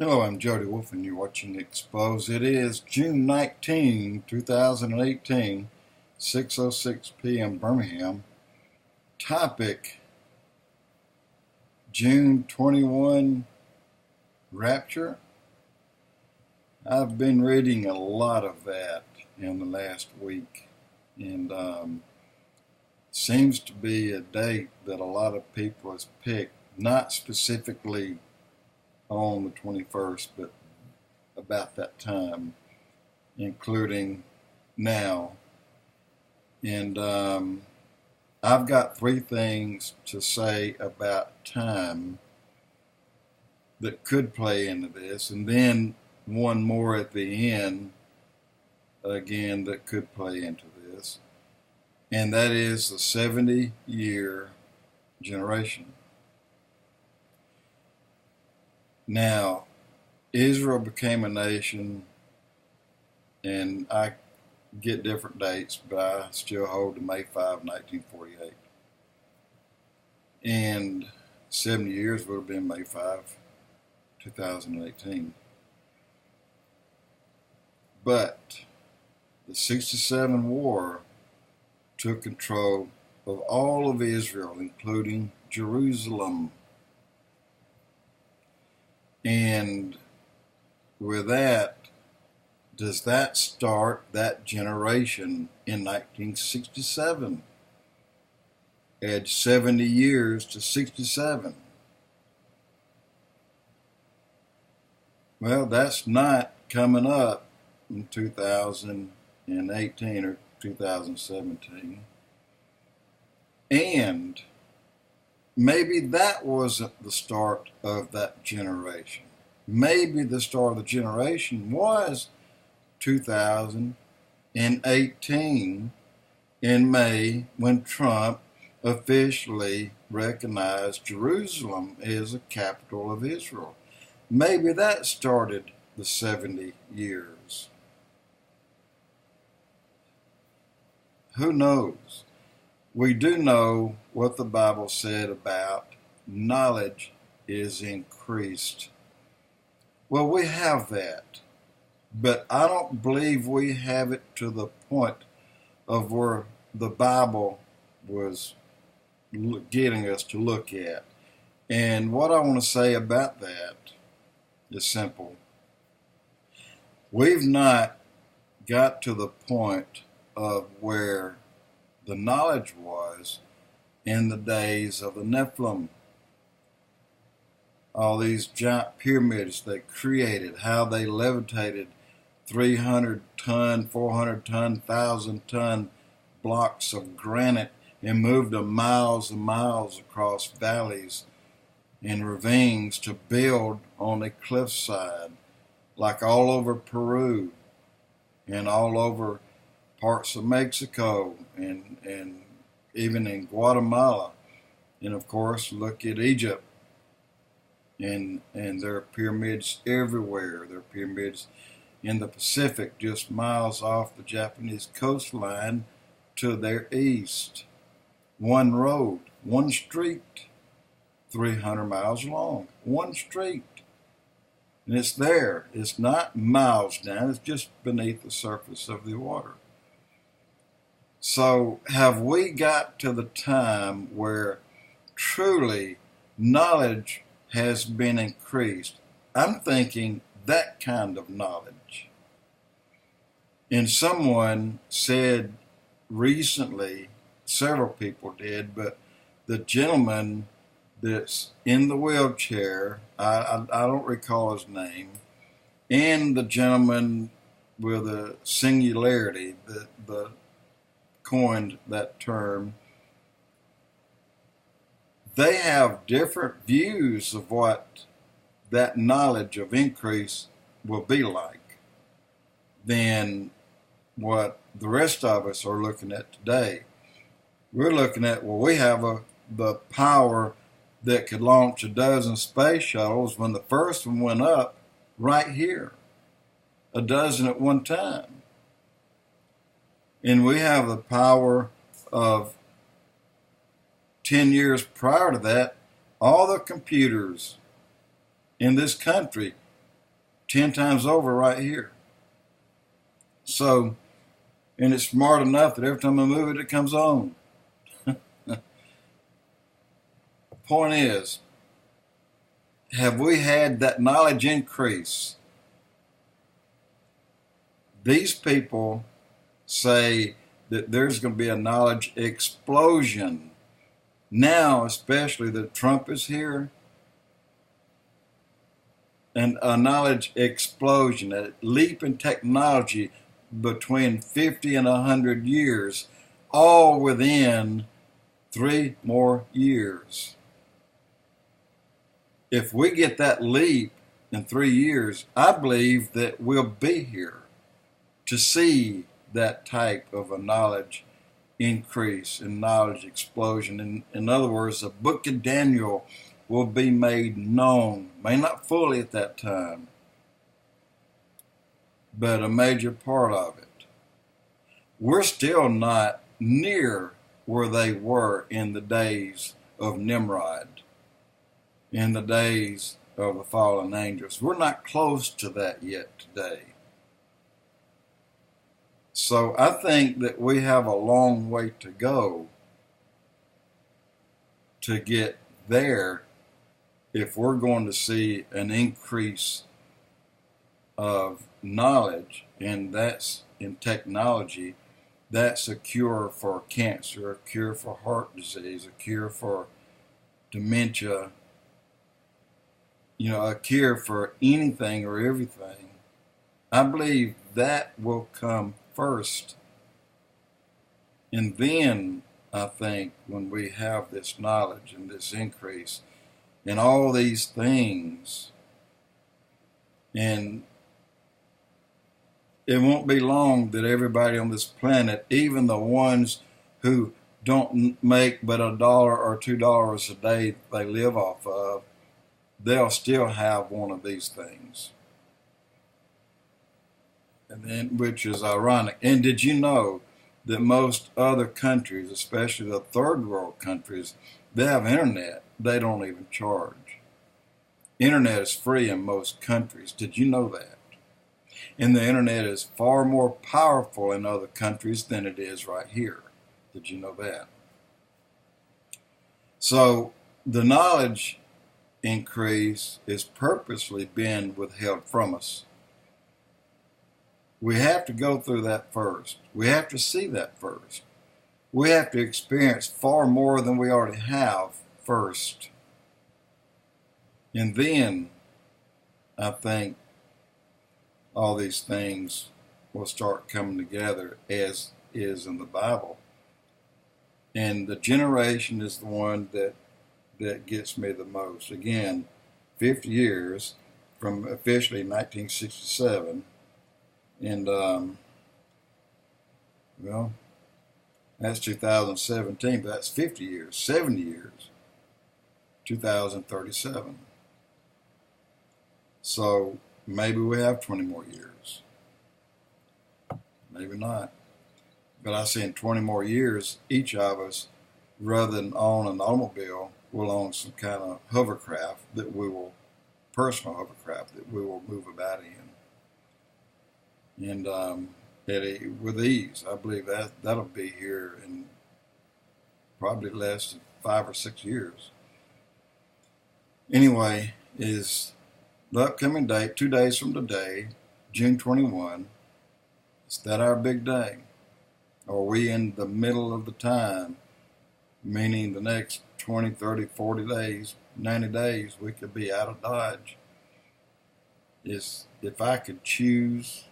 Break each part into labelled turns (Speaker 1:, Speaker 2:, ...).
Speaker 1: Hello, I'm Jody Wolf, and you're watching Expoz. It is June 19, 2018, 6:06 p.m. Birmingham. Topic, June 21, Rapture. I've been reading a lot of that in the last week, and seems to be a date that a lot of people has picked, not specifically on the 21st, but about that time, including now. And I've got three things to say about time that could play into this, and then one more at the end, again, that could play into this, and that is the 70-year generation. Now, Israel became a nation, and I get different dates, but I still hold to May 5, 1948. And 70 years would have been May 5, 2018. But the 67 war took control of all of Israel, including Jerusalem. And with that, does that start that generation in 1967? Add 70 years to 67. Well, that's not coming up in 2018 or 2017. And maybe that wasn't the start of that generation. Maybe the start of the generation was 2018 in May, when Trump officially recognized Jerusalem as a capital of Israel. Maybe that started the 70 years. Who knows? We do know what the Bible said about knowledge is increased. Well, we have that, but I don't believe we have it to the point of where the Bible was getting us to look at. And what I want to say about that is simple. We've not got to the point of where the knowledge was in the days of the Nephilim. All these giant pyramids they created, how they levitated 300-ton, 400-ton, 1,000-ton blocks of granite and moved them miles and miles across valleys and ravines to build on a cliffside, like all over Peru and all over parts of Mexico and even in Guatemala. And of course, look at Egypt. And there are pyramids everywhere. There are pyramids in the Pacific, just miles off the Japanese coastline to their east. One road, one street, 300 miles long, one street. And it's there. It's not miles down. It's just beneath the surface of the water. So have we got to the time where truly knowledge has been increased? I'm thinking that kind of knowledge. And someone said recently, several people did, but the gentleman that's in the wheelchair, I don't recall his name, and the gentleman with a singularity that coined that term, they have different views of what that knowledge of increase will be like than what the rest of us are looking at today. We're looking at, well, we have the power that could launch a dozen space shuttles when the first one went up right here, a dozen at one time. And we have the power of 10 years prior to that, all the computers in this country 10 times over right here. So, and it's smart enough that every time I move it, it comes on. The point is, have we had that knowledge increase? These people say that there's going to be a knowledge explosion. Now, especially that Trump is here, and a knowledge explosion, a leap in technology between 50 and 100 years, all within 3 more years. If we get that leap in 3 years, I believe that we'll be here to see that type of a knowledge increase and knowledge explosion. In other words, the book of Daniel will be made known, may not fully at that time, but a major part of it. We're still not near where they were in the days of Nimrod, in the days of the fallen angels. We're not close to that yet today. So I think that we have a long way to go to get there if we're going to see an increase of knowledge, and that's in technology. That's a cure for cancer, a cure for heart disease, a cure for dementia, a cure for anything or everything. I believe that will come first. And then I think when we have this knowledge and this increase in all these things, and it won't be long that everybody on this planet, even the ones who don't make but $1 or $2 a day they live off of, they'll still have one of these things. And then, which is ironic. And did you know that most other countries, especially the third world countries, they have internet. They don't even charge. Internet is free in most countries. Did you know that? And the internet is far more powerful in other countries than it is right here. Did you know that? So the knowledge increase is purposely being withheld from us. We have to go through that first. We have to see that first. We have to experience far more than we already have first. And then I think all these things will start coming together as is in the Bible. And the generation is the one that gets me the most. Again, 50 years from officially 1967. And, well, that's 2017, but that's 50 years, 70 years, 2037. So maybe we have 20 more years. Maybe not. But I see in 20 more years, each of us, rather than own an automobile, will own some kind of hovercraft personal hovercraft that we will move about in. And with ease, I believe that'll be here in probably less than 5 or 6 years. Anyway, is the upcoming date, 2 days from today, June 21. Is that our big day? Are we in the middle of the time, meaning the next 20, 30, 40 days, 90 days, we could be out of Dodge? If I could choose,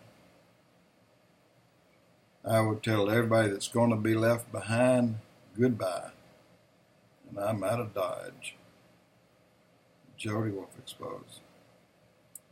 Speaker 1: I would tell everybody that's going to be left behind, goodbye. And I'm out of Dodge. Jody Wolf Expoz.